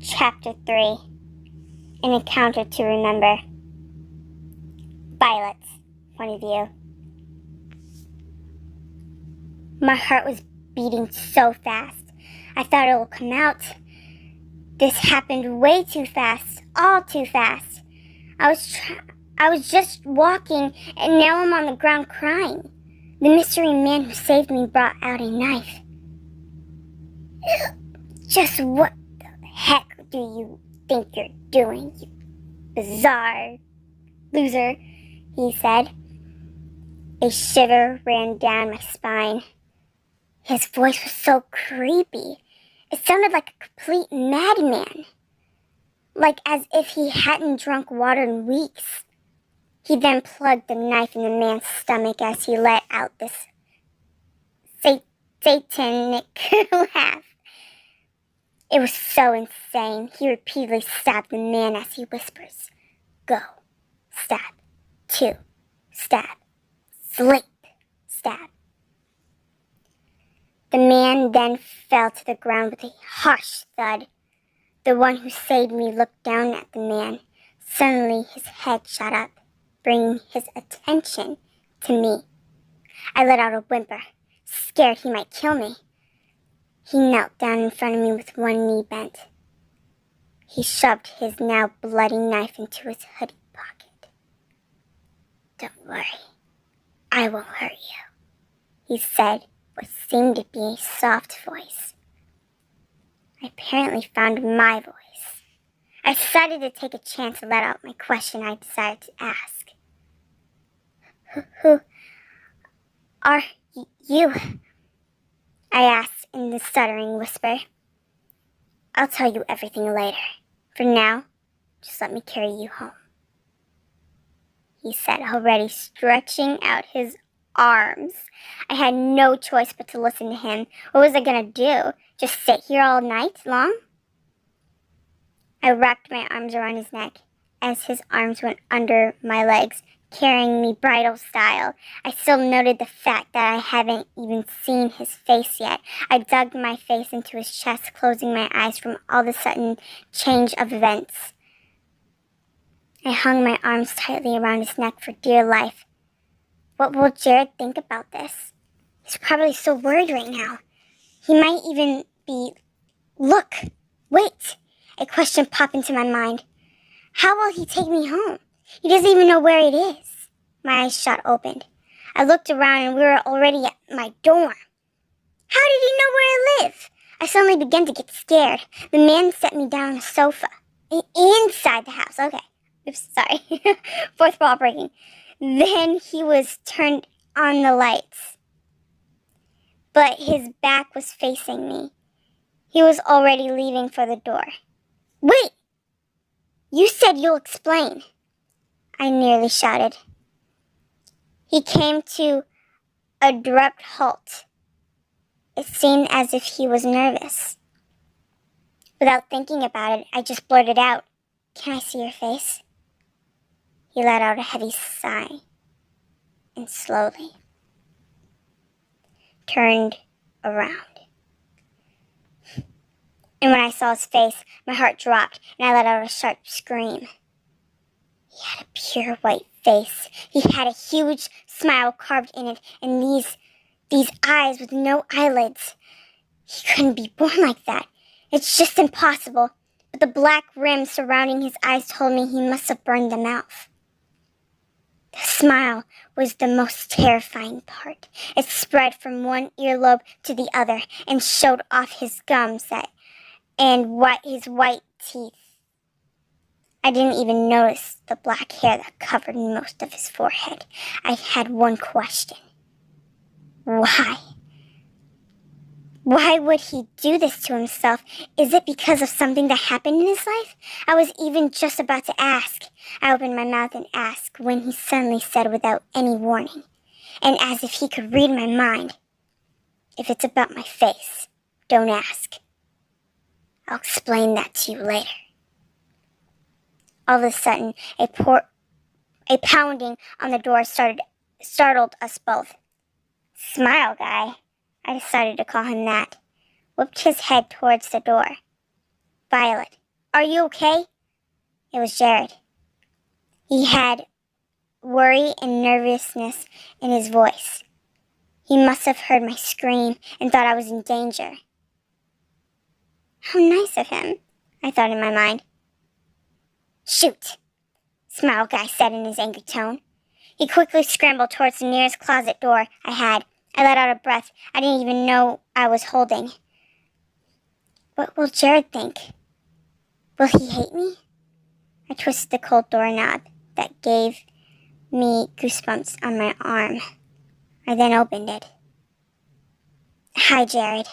Chapter 3. An Encounter to Remember. Violet's point of view. My heart was beating so fast. I thought it would come out. This happened way too fast. All too fast. I was just walking, and now I'm on the ground crying. The mystery man who saved me brought out a knife. Just what the heck do you think you're doing, you bizarre loser? He said. A shiver ran down my spine. His voice was so creepy. It sounded like a complete madman. Like as if he hadn't drunk water in weeks. He then plugged the knife in the man's stomach as he let out this satanic laugh. It was so insane. He repeatedly stabbed the man as he whispers, "Go, stab, 2, stab, sleep, stab." The man then fell to the ground with a harsh thud. The one who saved me looked down at the man. Suddenly his head shot up, bringing his attention to me. I let out a whimper, scared he might kill me. He knelt down in front of me with one knee bent. He shoved his now bloody knife into his hoodie pocket. "Don't worry, I won't hurt you," he said, what seemed to be a soft voice. I apparently found my voice. I decided to take a chance to let out my question I desired to ask. Who are you? I asked in the stuttering whisper. "I'll tell you everything later. For now, just let me carry you home," he said, already stretching out his arms. I had no choice but to listen to him. What was I gonna do? Just sit here all night long? I wrapped my arms around his neck as his arms went under my legs, carrying me bridal style. I still noted the fact that I haven't even seen his face yet. I dug my face into his chest, closing my eyes from all the sudden change of events. I hung my arms tightly around his neck for dear life. What will Jared think about this? He's probably so worried right now. He might even be... Look! Wait! A question popped into my mind. How will he take me home? He doesn't even know where it is. My eyes shot open. I looked around and we were already at my dorm. How did he know where I live? I suddenly began to get scared. The man set me down on a sofa. Inside the house. Okay. Oops, sorry. Fourth wall breaking. Then he was turned on the lights. But his back was facing me. He was already leaving for the door. Wait! You said you'll explain, I nearly shouted. He came to a abrupt halt. It seemed as if he was nervous. Without thinking about it, I just blurted out, "Can I see your face?" He let out a heavy sigh and slowly turned around. And when I saw his face, my heart dropped and I let out a sharp scream. He had a pure white face. He had a huge smile carved in it and these eyes with no eyelids. He couldn't be born like that. It's just impossible. But the black rim surrounding his eyes told me he must have burned them out. The smile was the most terrifying part. It spread from one earlobe to the other and showed off his gums and his white teeth. I didn't even notice the black hair that covered most of his forehead. I had one question. Why? Why would he do this to himself? Is it because of something that happened in his life? I was even just about to ask. I opened my mouth and asked when he suddenly said without any warning, and as if he could read my mind, "If it's about my face, don't ask. I'll explain that to you later." All of a sudden, a pounding on the door startled us both. Smile guy, I decided to call him that, whipped his head towards the door. Violet, Are you okay? It was Jared. He had worry and nervousness in his voice. He must have heard my scream and thought I was in danger. How nice of him, I thought in my mind. Shoot, Smile Guy said in his angry tone. He quickly scrambled towards the nearest closet door I had. I let out a breath I didn't even know I was holding. What will Jared think? Will he hate me? I twisted the cold doorknob that gave me goosebumps on my arm. I then opened it. Hi, Jared.